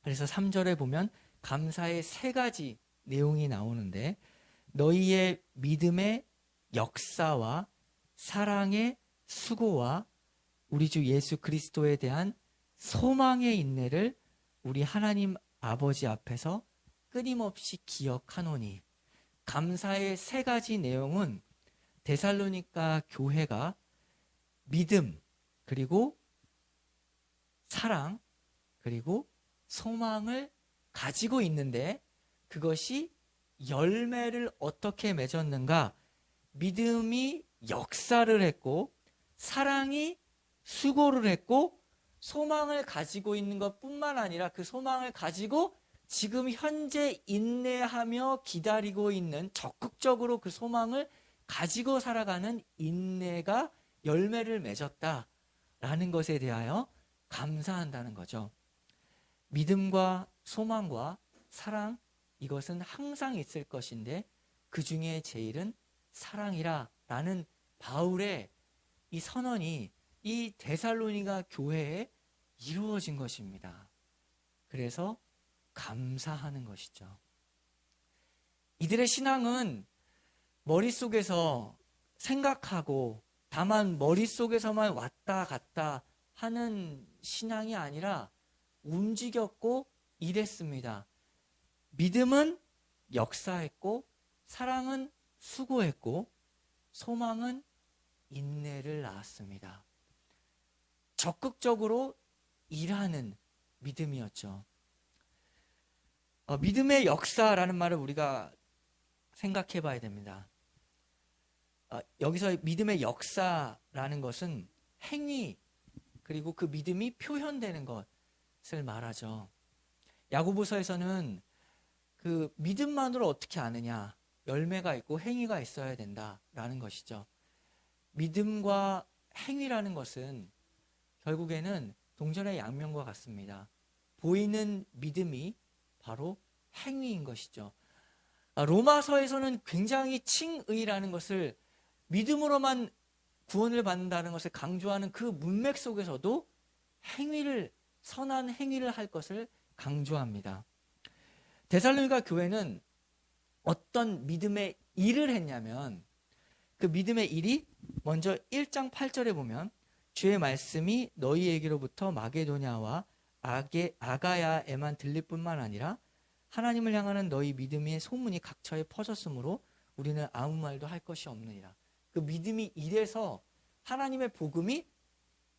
그래서 3절에 보면 감사의 세 가지 내용이 나오는데, 너희의 믿음의 역사와 사랑의 수고와 우리 주 예수 그리스도에 대한 소망의 인내를 우리 하나님 아버지 앞에서 끊임없이 기억하노니. 감사의 세 가지 내용은 데살로니가 교회가 믿음, 그리고 사랑, 그리고 소망을 가지고 있는데, 그것이 열매를 어떻게 맺었는가? 믿음이 역사를 했고, 사랑이 수고를 했고, 소망을 가지고 있는 것뿐만 아니라 그 소망을 가지고 지금 현재 인내하며 기다리고 있는, 적극적으로 그 소망을 가지고 살아가는 인내가 열매를 맺었다라는 것에 대하여 감사한다는 거죠. 믿음과 소망과 사랑, 이것은 항상 있을 것인데 그 중에 제일은 사랑이라 라는 바울의 이 선언이 이 데살로니가 교회에 이루어진 것입니다. 그래서 감사하는 것이죠. 이들의 신앙은 머릿속에서 생각하고 다만 머릿속에서만 왔다 갔다 하는 신앙이 아니라 움직였고 일했습니다. 믿음은 역사했고, 사랑은 수고했고, 소망은 인내를 낳았습니다. 적극적으로 일하는 믿음이었죠. 믿음의 역사라는 말을 우리가 생각해 봐야 됩니다. 여기서 믿음의 역사라는 것은 행위, 그리고 그 믿음이 표현되는 것을 말하죠. 야고보서에서는 그 믿음만으로 어떻게 아느냐, 열매가 있고 행위가 있어야 된다라는 것이죠. 믿음과 행위라는 것은 결국에는 동전의 양면과 같습니다. 보이는 믿음이 바로 행위인 것이죠. 로마서에서는 굉장히 칭의라는 것을, 믿음으로만 구원을 받는다는 것을 강조하는 그 문맥 속에서도 행위를, 선한 행위를 할 것을 강조합니다. 데살로니가 교회는 어떤 믿음의 일을 했냐면, 그 믿음의 일이 먼저 1장 8절에 보면 주의 말씀이 너희에게로부터 마게도냐와 아가야에만 들릴 뿐만 아니라 하나님을 향하는 너희 믿음의 소문이 각처에 퍼졌으므로 우리는 아무 말도 할 것이 없느니라. 그 믿음이 일해서 하나님의 복음이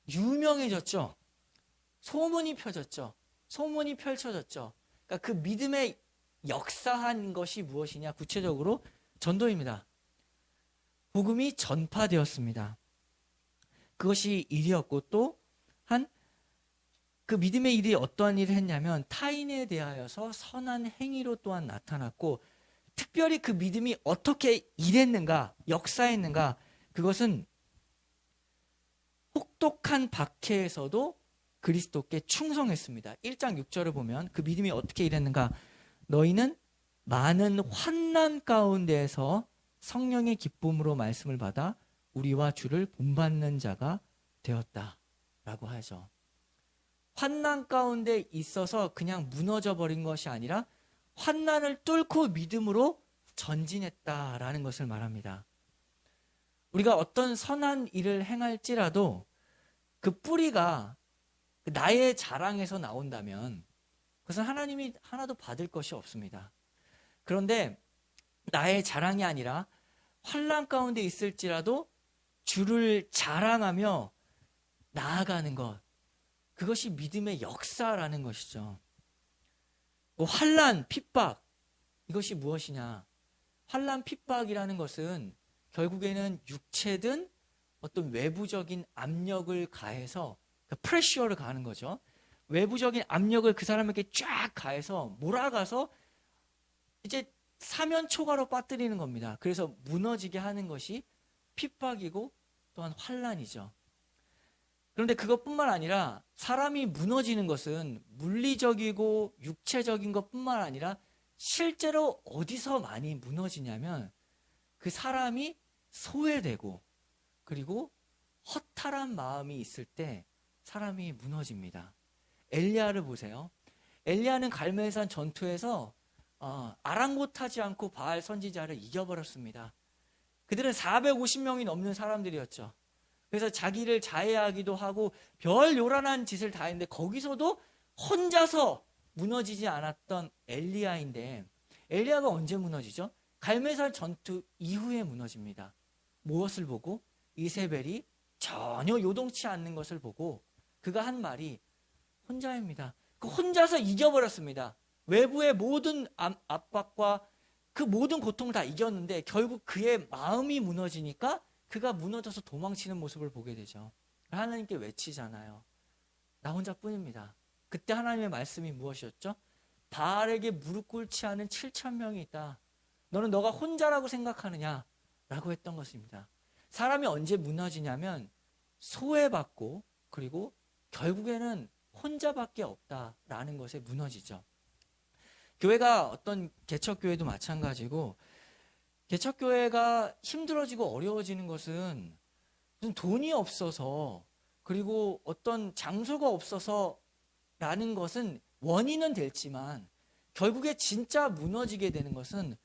유명해졌죠. 소문이 펴졌죠. 소문이 펼쳐졌죠. 그러니까 그 믿음의 역사한 것이 무엇이냐? 구체적으로 전도입니다. 복음이 전파되었습니다. 그것이 일이었고, 또 한 그 믿음의 일이 어떠한 일을 했냐면 타인에 대하여서 선한 행위로 또한 나타났고, 특별히 그 믿음이 어떻게 일했는가, 역사했는가, 그것은 혹독한 박해에서도 그리스도께 충성했습니다. 1장 6절을 보면 그 믿음이 어떻게 일했는가, 너희는 많은 환난 가운데에서 성령의 기쁨으로 말씀을 받아 우리와 주를 본받는 자가 되었다라고 하죠. 환난 가운데 있어서 그냥 무너져 버린 것이 아니라 환난을 뚫고 믿음으로 전진했다라는 것을 말합니다. 우리가 어떤 선한 일을 행할지라도 그 뿌리가 나의 자랑에서 나온다면 그것은 하나님이 하나도 받을 것이 없습니다. 그런데 나의 자랑이 아니라 환난 가운데 있을지라도 주를 자랑하며 나아가는 것, 그것이 믿음의 역사라는 것이죠. 환난, 핍박, 이것이 무엇이냐? 환난, 핍박이라는 것은 결국에는 육체든 어떤 외부적인 압력을 가해서, 프레셔를 가하는 거죠. 외부적인 압력을 그 사람에게 쫙 가해서 몰아가서 이제 사면초가로 빠뜨리는 겁니다. 그래서 무너지게 하는 것이 핍박이고 또한 환난이죠. 그런데 그것뿐만 아니라 사람이 무너지는 것은 물리적이고 육체적인 것뿐만 아니라 실제로 어디서 많이 무너지냐면 그 사람이 소외되고 그리고 허탈한 마음이 있을 때 사람이 무너집니다. 엘리야를 보세요. 엘리야는 갈멜산 전투에서 아랑곳하지 않고 바알 선지자를 이겨버렸습니다. 그들은 450명이 넘는 사람들이었죠. 그래서 자기를 자해하기도 하고 별 요란한 짓을 다 했는데 거기서도 혼자서 무너지지 않았던 엘리야인데, 엘리야가 언제 무너지죠? 갈멜산 전투 이후에 무너집니다. 무엇을 보고? 이세벨이 전혀 요동치 않는 것을 보고 그가 한 말이 혼자입니다. 그 혼자서 이겨버렸습니다. 외부의 모든 압박과 그 모든 고통을 다 이겼는데 결국 그의 마음이 무너지니까 그가 무너져서 도망치는 모습을 보게 되죠. 하나님께 외치잖아요. 나 혼자뿐입니다. 그때 하나님의 말씀이 무엇이었죠? 바알에게 무릎 꿇지 않은 7,000명이 있다. 너는 너가 혼자라고 생각하느냐? 라고 했던 것입니다. 사람이 언제 무너지냐면 소외받고 그리고 결국에는 혼자밖에 없다라는 것에 무너지죠. 교회가 어떤 개척교회도 마찬가지고, 개척교회가 힘들어지고 어려워지는 것은 무슨 돈이 없어서 그리고 어떤 장소가 없어서라는 것은 원인은 될지만 결국에 진짜 무너지게 되는 것은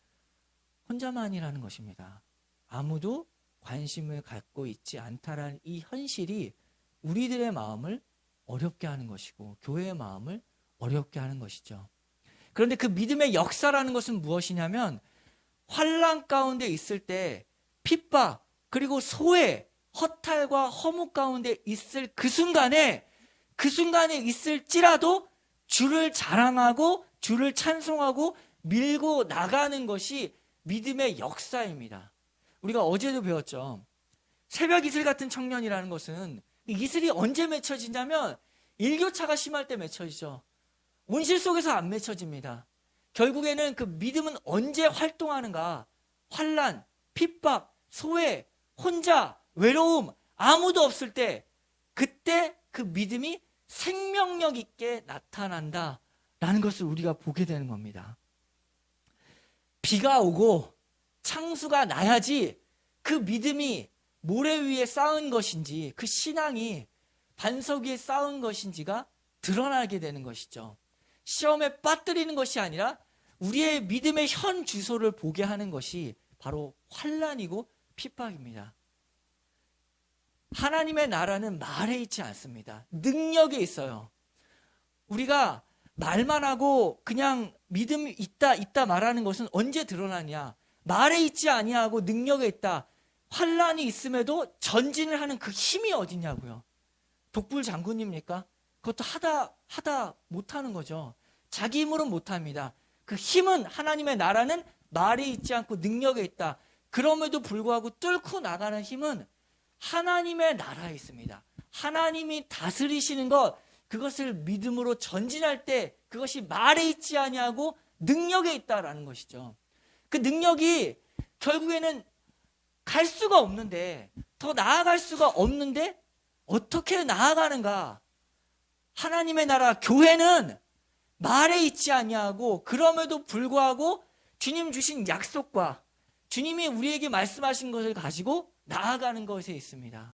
혼자만이라는 것입니다. 아무도 관심을 갖고 있지 않다라는 이 현실이 우리들의 마음을 어렵게 하는 것이고 교회의 마음을 어렵게 하는 것이죠. 그런데 그 믿음의 역사라는 것은 무엇이냐면 환난 가운데 있을 때 핍박 그리고 소외, 허탈과 허무 가운데 있을 그 순간에 있을지라도 주를 자랑하고 주를 찬송하고 밀고 나가는 것이 믿음의 역사입니다. 우리가 어제도 배웠죠. 새벽 이슬 같은 청년이라는 것은 이슬이 언제 맺혀지냐면 일교차가 심할 때 맺혀지죠. 온실 속에서 안 맺혀집니다. 결국에는 그 믿음은 언제 활동하는가? 환난, 핍박, 소외, 혼자, 외로움, 아무도 없을 때 그때 그 믿음이 생명력 있게 나타난다라는 것을 우리가 보게 되는 겁니다. 비가 오고 창수가 나야지 그 믿음이 모래 위에 쌓은 것인지 그 신앙이 반석 위에 쌓은 것인지가 드러나게 되는 것이죠. 시험에 빠뜨리는 것이 아니라 우리의 믿음의 현 주소를 보게 하는 것이 바로 환난이고 핍박입니다. 하나님의 나라는 말에 있지 않습니다. 능력에 있어요. 우리가 말만 하고 그냥 믿음이 있다 말하는 것은 언제 드러나냐? 말에 있지 아니하고 능력에 있다. 환난이 있음에도 전진을 하는 그 힘이 어디냐고요. 독불 장군입니까? 그것도 하다 못하는 거죠. 자기 힘으로는 못합니다. 그 힘은 하나님의 나라는 말에 있지 않고 능력에 있다. 그럼에도 불구하고 뚫고 나가는 힘은 하나님의 나라에 있습니다. 하나님이 다스리시는 것, 그것을 믿음으로 전진할 때 그것이 말에 있지 아니하고 능력에 있다라는 것이죠. 그 능력이 결국에는 갈 수가 없는데, 더 나아갈 수가 없는데 어떻게 나아가는가? 하나님의 나라, 교회는 말에 있지 아니하고 그럼에도 불구하고 주님 주신 약속과 주님이 우리에게 말씀하신 것을 가지고 나아가는 것에 있습니다.